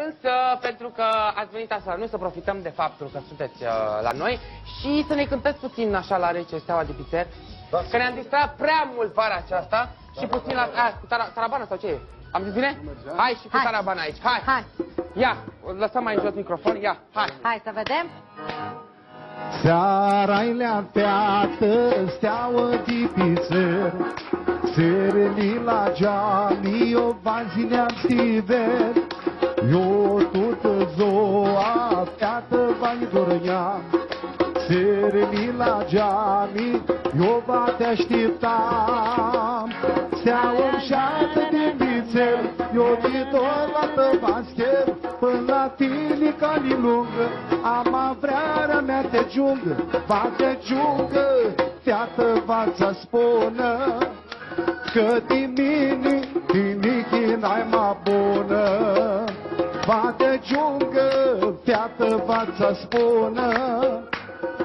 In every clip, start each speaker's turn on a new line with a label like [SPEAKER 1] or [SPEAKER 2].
[SPEAKER 1] Însă, pentru că ați venit asta la noi, să profităm de faptul că sunteți la noi și să ne cântați puțin așa la rece Steaua de Pițer, că ne-am distrat prea mult vara aceasta și puțin la... cu tarabana sau ce e? Am zis bine? Hai și cu tarabana aici, hai! Ia, lăsăm mai în jos microfon, ia, hai!
[SPEAKER 2] Hai să vedem!
[SPEAKER 3] Seara-i leanteată, steaua de pițer, sereni la geami, o vanzineam stiver, eu toată zoa, fiată va-i dorneam, sereni la geami, eu va te așteptam, steaua șată de pițer, eu de tot la tăvascher, până la tine cali lungă, ama vrearea mea te giungă, va te giungă, fiată va-ți spună, că din mine, nimic n-ai mai bună. Va te giungă, fiată va-ți spună,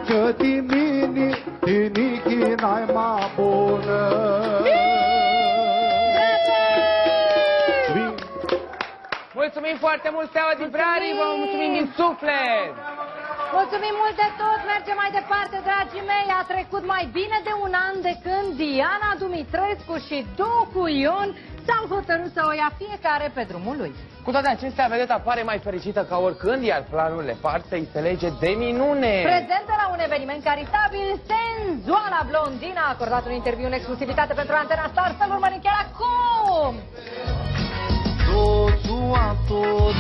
[SPEAKER 3] că din mine, nimic n-ai mai bună.
[SPEAKER 1] Mulțumim foarte mult, Steaua din Prearii, vă mulțumim din suflet!
[SPEAKER 2] Mulțumim mult de tot, mergem mai departe, dragii mei. A trecut mai bine de un an de când Diana Dumitrescu și Docu Ion s-au hotărât să o ia fiecare pe drumul lui.
[SPEAKER 1] Cu toate acestea, vedeta pare mai fericită ca oricând, iar planurile par să-i se lege de minune.
[SPEAKER 2] Prezentă la un eveniment caritabil, senzuala blondină a acordat un interviu în exclusivitate pentru Antena Star. Să-l urmărim chiar acum!
[SPEAKER 3] Totul a tot